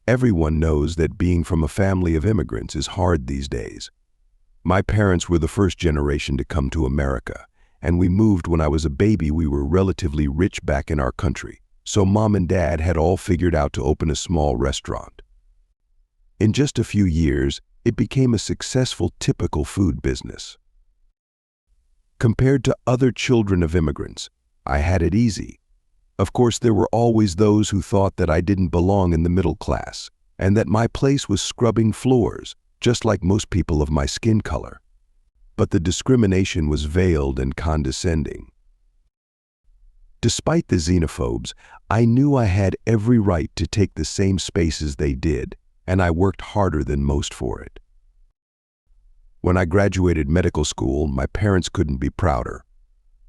Everyone knows that being from a family of immigrants is hard these days. My parents were the first generation to come to America, and we moved when I was a baby. We were relatively rich back in our country, so Mom and Dad had all figured out to open a small restaurant. In just a few years, it became a successful typical food business. Compared to other children of immigrants, I had it easy. Of course, there were always those who thought that I didn't belong in the middle class, and that my place was scrubbing floors, just like most people of my skin color. But the discrimination was veiled and condescending. Despite the xenophobes, I knew I had every right to take the same spaces they did, and I worked harder than most for it. When I graduated medical school, my parents couldn't be prouder.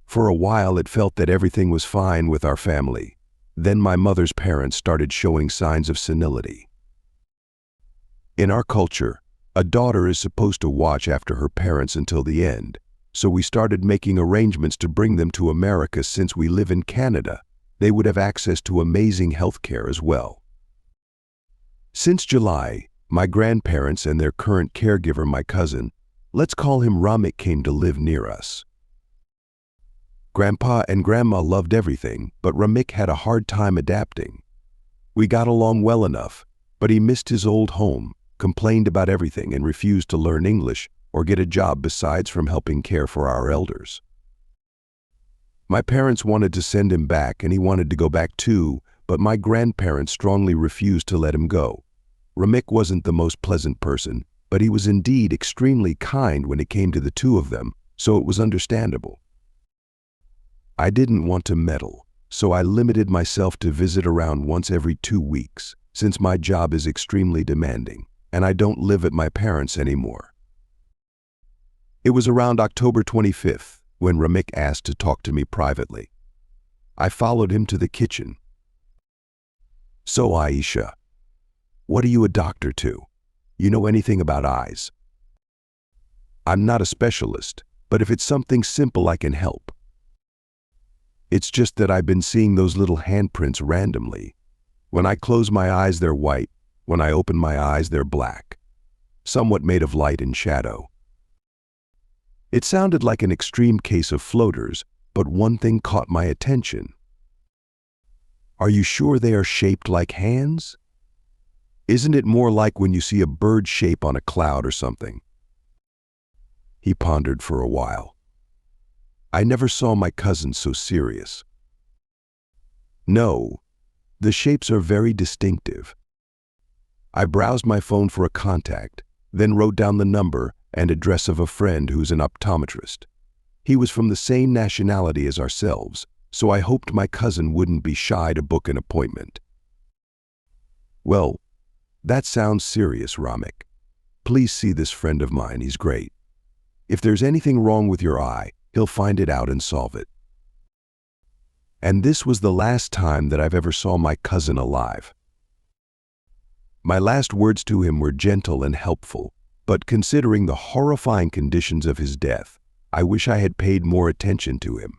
For a while, it felt that everything was fine with our family. Then my mother's parents started showing signs of senility. In our culture, a daughter is supposed to watch after her parents until the end, so we started making arrangements to bring them to America. Since we live in Canada, they would have access to amazing health care as well. Since July, my grandparents and their current caregiver, my cousin, let's call him Ramik, came to live near us. Grandpa and Grandma loved everything, but Ramik had a hard time adapting. We got along well enough, but he missed his old home, complained about everything, and refused to learn English or get a job besides from helping care for our elders. My parents wanted to send him back, and he wanted to go back too, but my grandparents strongly refused to let him go. Ramik wasn't the most pleasant person, but he was indeed extremely kind when it came to the two of them, so it was understandable. I didn't want to meddle, so I limited myself to visit around once every 2 weeks, since my job is extremely demanding, and I don't live at my parents' anymore. It was around October 25th when Ramik asked to talk to me privately. I followed him to the kitchen. "So, Aisha, what are you a doctor to? You know anything about eyes?" "I'm not a specialist, but if it's something simple, I can help. It's just that I've been seeing those little handprints randomly. When I close my eyes, they're white. When I open my eyes, they're black, somewhat made of light and shadow." It sounded like an extreme case of floaters, but one thing caught my attention. "Are you sure they are shaped like hands? Isn't it more like when you see a bird shape on a cloud or something?" He pondered for a while. I never saw my cousin so serious. "No, the shapes are very distinctive." I browsed my phone for a contact, then wrote down the number and address of a friend who's an optometrist. He was from the same nationality as ourselves, so I hoped my cousin wouldn't be shy to book an appointment. "Well, that sounds serious, Ramik. Please see this friend of mine, he's great. If there's anything wrong with your eye, he'll find it out and solve it." And this was the last time that I've ever saw my cousin alive. My last words to him were gentle and helpful, but considering the horrifying conditions of his death, I wish I had paid more attention to him.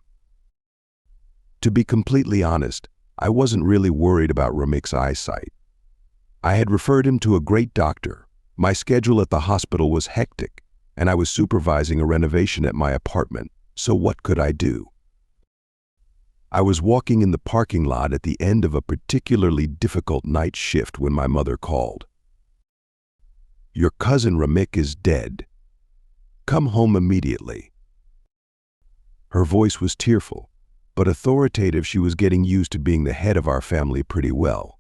To be completely honest, I wasn't really worried about Ramik's eyesight. I had referred him to a great doctor. My schedule at the hospital was hectic, and I was supervising a renovation at my apartment, so what could I do? I was walking in the parking lot at the end of a particularly difficult night shift when my mother called. "Your cousin Ramik is dead. Come home immediately." Her voice was tearful, but authoritative. She was getting used to being the head of our family pretty well.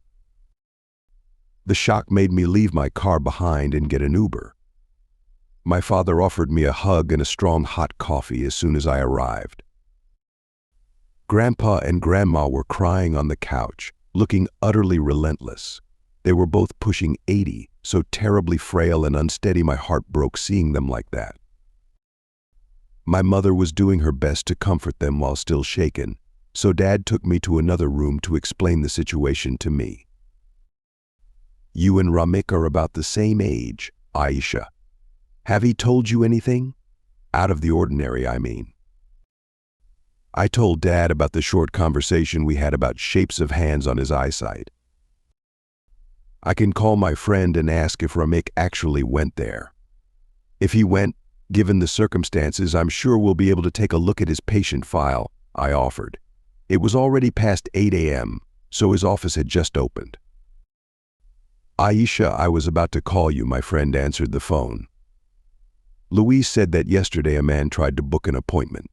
The shock made me leave my car behind and get an Uber. My father offered me a hug and a strong hot coffee as soon as I arrived. Grandpa and Grandma were crying on the couch, looking utterly relentless. They were both pushing 80, so terribly frail and unsteady. My heart broke seeing them like that. My mother was doing her best to comfort them while still shaken, so Dad took me to another room to explain the situation to me. "You and Ramik are about the same age, Aisha. Have he told you anything? Out of the ordinary, I mean." I told Dad about the short conversation we had about shapes of hands on his eyesight. I can call my friend and ask if Ramik actually went there. If he went, given the circumstances, I'm sure we'll be able to take a look at his patient file," I offered. It was already past 8 a.m., so his office had just opened. "Aisha, I was about to call you," my friend answered the phone. "Louise said that yesterday a man tried to book an appointment.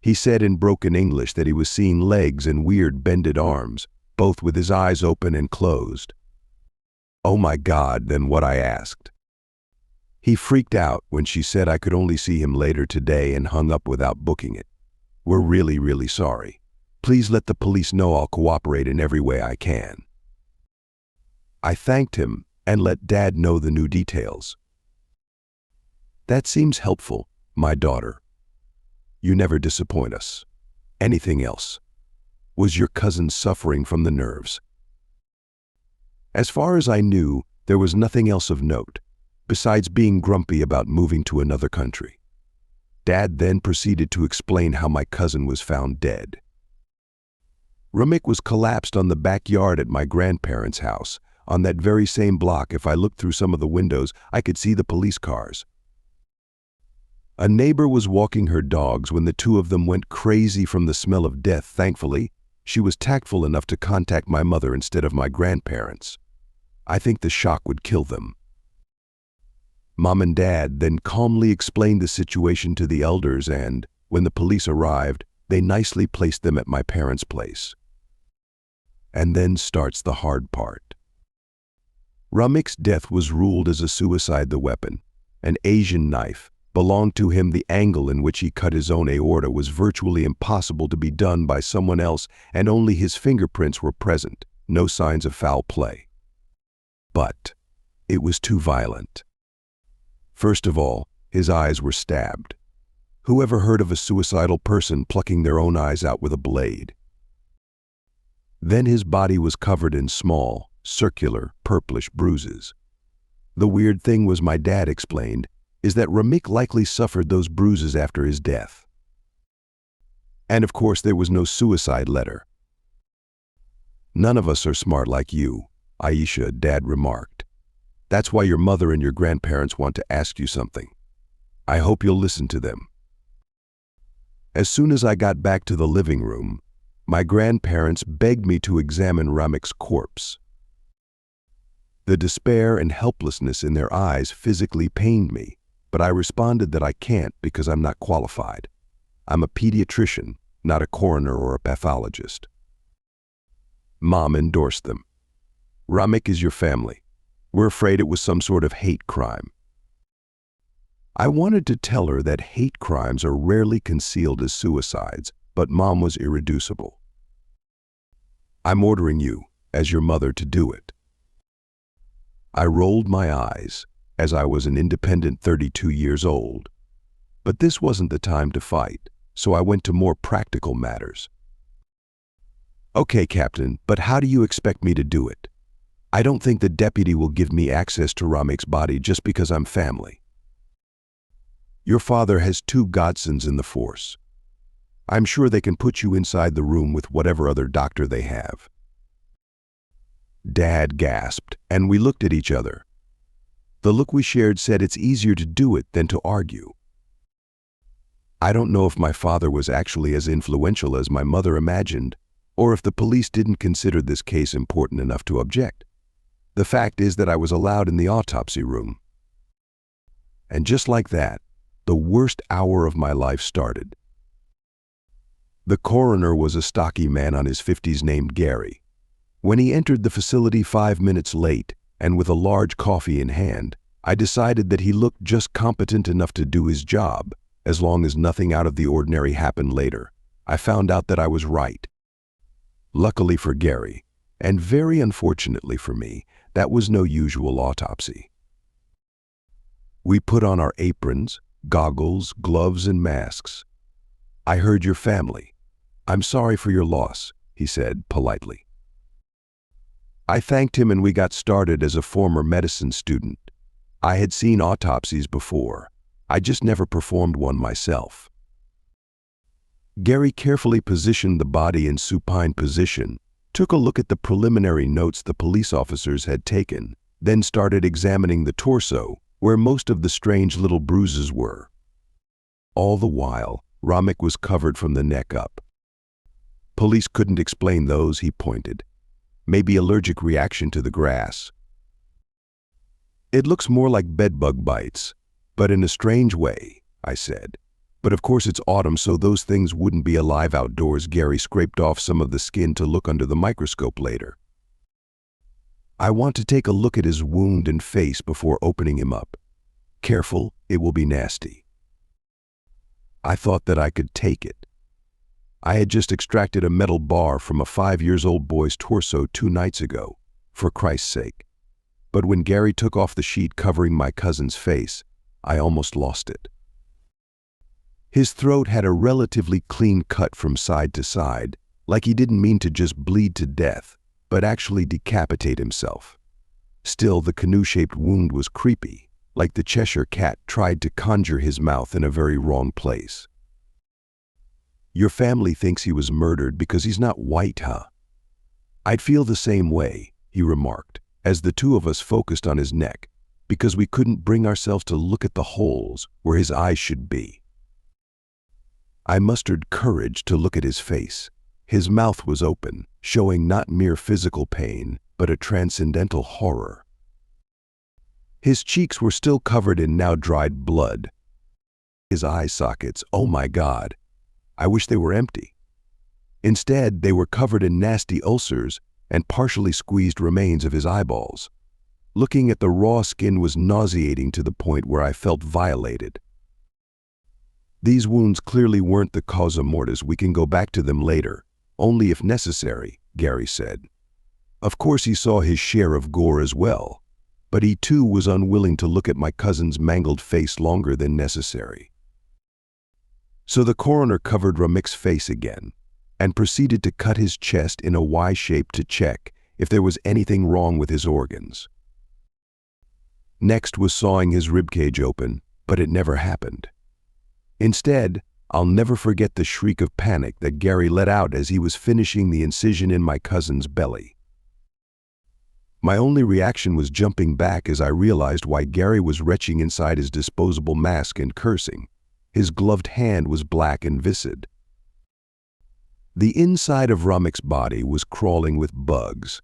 He said in broken English that he was seeing legs and weird bended arms, both with his eyes open and closed." "Oh my God," then what, I asked. "He freaked out when she said I could only see him later today and hung up without booking it. We're really, really sorry. Please let the police know I'll cooperate in every way I can." I thanked him and let Dad know the new details. "That seems helpful, my daughter. You never disappoint us. Anything else? Was your cousin suffering from the nerves?" As far as I knew, there was nothing else of note, besides being grumpy about moving to another country. Dad then proceeded to explain how my cousin was found dead. Ramik was collapsed on the backyard at my grandparents' house. On that very same block, if I looked through some of the windows, I could see the police cars. A neighbor was walking her dogs when the two of them went crazy from the smell of death. Thankfully, she was tactful enough to contact my mother instead of my grandparents. I think the shock would kill them. Mom and Dad then calmly explained the situation to the elders, and, when the police arrived, they nicely placed them at my parents' place. And then starts the hard part. Ramik's death was ruled as a suicide. The weapon, an Asian knife, belonged to him. The angle in which he cut his own aorta was virtually impossible to be done by someone else, and only his fingerprints were present, no signs of foul play. But it was too violent. First of all, his eyes were stabbed. Who ever heard of a suicidal person plucking their own eyes out with a blade? Then his body was covered in small, circular, purplish bruises. The weird thing was, my dad explained, is that Ramik likely suffered those bruises after his death. And of course there was no suicide letter. "None of us are smart like you, Aisha," Dad remarked. "That's why your mother and your grandparents want to ask you something. I hope you'll listen to them." As soon as I got back to the living room, my grandparents begged me to examine Ramik's corpse. The despair and helplessness in their eyes physically pained me, but I responded that I can't because I'm not qualified. I'm a pediatrician, not a coroner or a pathologist. Mom endorsed them. "Ramik is your family. We're afraid it was some sort of hate crime." I wanted to tell her that hate crimes are rarely concealed as suicides, but Mom was irreducible. "I'm ordering you, as your mother, to do it." I rolled my eyes, as I was an independent 32 years old. But this wasn't the time to fight, so I went to more practical matters. "Okay, Captain, but how do you expect me to do it? I don't think the deputy will give me access to Ramik's body just because I'm family. Your father has 2 godsons in the force. I'm sure they can put you inside the room with whatever other doctor they have." Dad gasped, and we looked at each other. The look we shared said it's easier to do it than to argue. I don't know if my father was actually as influential as my mother imagined, or if the police didn't consider this case important enough to object. The fact is that I was allowed in the autopsy room. And just like that, the worst hour of my life started. The coroner was a stocky man on his 50s named Gary. When he entered the facility 5 minutes late, and with a large coffee in hand, I decided that he looked just competent enough to do his job, as long as nothing out of the ordinary happened later. I found out that I was right. Luckily for Gary, and very unfortunately for me, that was no usual autopsy. We put on our aprons, goggles, gloves, and masks. "I heard your family. I'm sorry for your loss," he said politely. I thanked him and we got started. As a former medicine student, I had seen autopsies before. I just never performed one myself. Gary carefully positioned the body in supine position, took a look at the preliminary notes the police officers had taken, then started examining the torso, where most of the strange little bruises were. All the while, Ramik was covered from the neck up. Police couldn't explain those, he pointed. Maybe allergic reaction to the grass. It looks more like bedbug bites, but in a strange way, I said. But of course it's autumn, so those things wouldn't be alive outdoors. Gary scraped off some of the skin to look under the microscope later. I want to take a look at his wound and face before opening him up. Careful, it will be nasty. I thought that I could take it. I had just extracted a metal bar from a 5-year-old boy's torso 2 nights ago, for Christ's sake. But when Gary took off the sheet covering my cousin's face, I almost lost it. His throat had a relatively clean cut from side to side, like he didn't mean to just bleed to death, but actually decapitate himself. Still, the canoe-shaped wound was creepy, like the Cheshire cat tried to conjure his mouth in a very wrong place. Your family thinks he was murdered because he's not white, huh? I'd feel the same way, he remarked, as the two of us focused on his neck, because we couldn't bring ourselves to look at the holes where his eyes should be. I mustered courage to look at his face. His mouth was open, showing not mere physical pain, but a transcendental horror. His cheeks were still covered in now dried blood. His eye sockets, oh my God, I wish they were empty. Instead, they were covered in nasty ulcers and partially squeezed remains of his eyeballs. Looking at the raw skin was nauseating to the point where I felt violated. These wounds clearly weren't the causa mortis. We can go back to them later, only if necessary, Gary said. Of course he saw his share of gore as well, but he too was unwilling to look at my cousin's mangled face longer than necessary. So the coroner covered Ramik's face again and proceeded to cut his chest in a Y shape to check if there was anything wrong with his organs. Next was sawing his ribcage open, but it never happened. Instead, I'll never forget the shriek of panic that Gary let out as he was finishing the incision in my cousin's belly. My only reaction was jumping back as I realized why Gary was retching inside his disposable mask and cursing. His gloved hand was black and viscid. The inside of Ramik's body was crawling with bugs.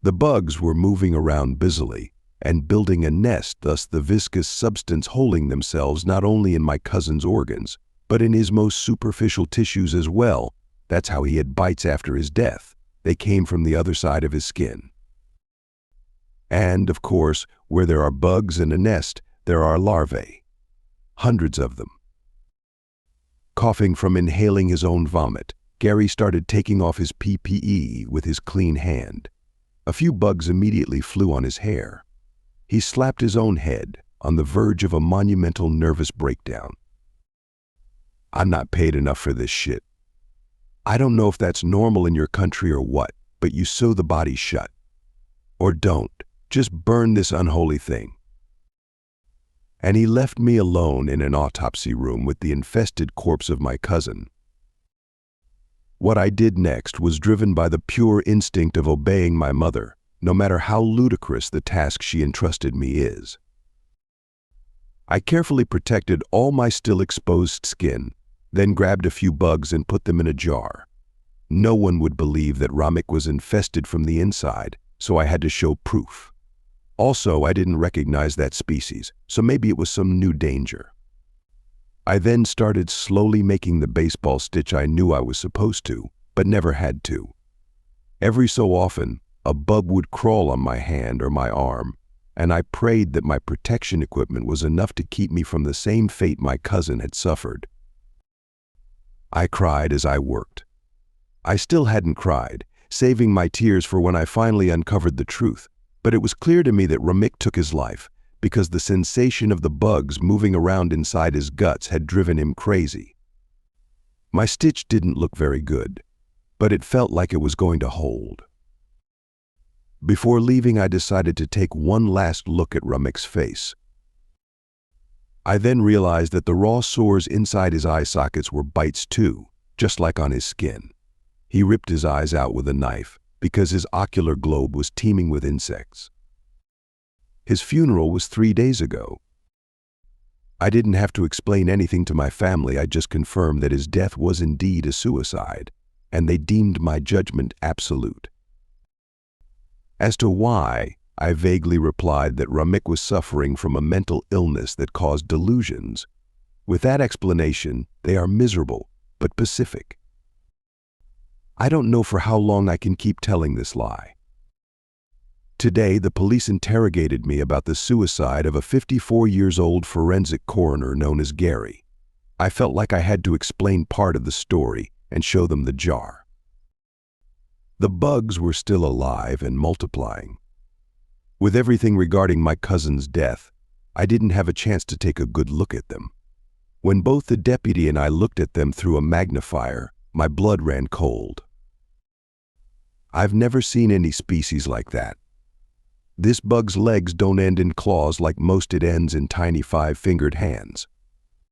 The bugs were moving around busily and building a nest, thus the viscous substance holding themselves not only in my cousin's organs, but in his most superficial tissues as well. That's how he had bites after his death. They came from the other side of his skin. And, of course, where there are bugs in a nest, there are larvae. Hundreds of them. Coughing from inhaling his own vomit, Gary started taking off his PPE with his clean hand. A few bugs immediately flew on his hair. He slapped his own head, on the verge of a monumental nervous breakdown. I'm not paid enough for this shit. I don't know if that's normal in your country or what, but you sew the body shut. Or don't. Just burn this unholy thing. And he left me alone in an autopsy room with the infested corpse of my cousin. What I did next was driven by the pure instinct of obeying my mother, no matter how ludicrous the task she entrusted me is. I carefully protected all my still exposed skin, then grabbed a few bugs and put them in a jar. No one would believe that Ramik was infested from the inside, so I had to show proof. Also, I didn't recognize that species, so maybe it was some new danger. I then started slowly making the baseball stitch I knew I was supposed to, but never had to. Every so often, a bug would crawl on my hand or my arm, and I prayed that my protection equipment was enough to keep me from the same fate my cousin had suffered. I cried as I worked. I still hadn't cried, saving my tears for when I finally uncovered the truth, but it was clear to me that Ramik took his life because the sensation of the bugs moving around inside his guts had driven him crazy. My stitch didn't look very good, but it felt like it was going to hold. Before leaving, I decided to take one last look at Ramik's face. I then realized that the raw sores inside his eye sockets were bites too, just like on his skin. He ripped his eyes out with a knife because his ocular globe was teeming with insects. His funeral was 3 days ago. I didn't have to explain anything to my family. I just confirmed that his death was indeed a suicide, and they deemed my judgment absolute. As to why, I vaguely replied that Ramik was suffering from a mental illness that caused delusions. With that explanation, they are miserable, but pacific. I don't know for how long I can keep telling this lie. Today, the police interrogated me about the suicide of a 54-year-old forensic coroner known as Gary. I felt like I had to explain part of the story and show them the jar. The bugs were still alive and multiplying. With everything regarding my cousin's death, I didn't have a chance to take a good look at them. When both the deputy and I looked at them through a magnifier, my blood ran cold. I've never seen any species like that. This bug's legs don't end in claws like most, it ends in tiny 5-fingered hands.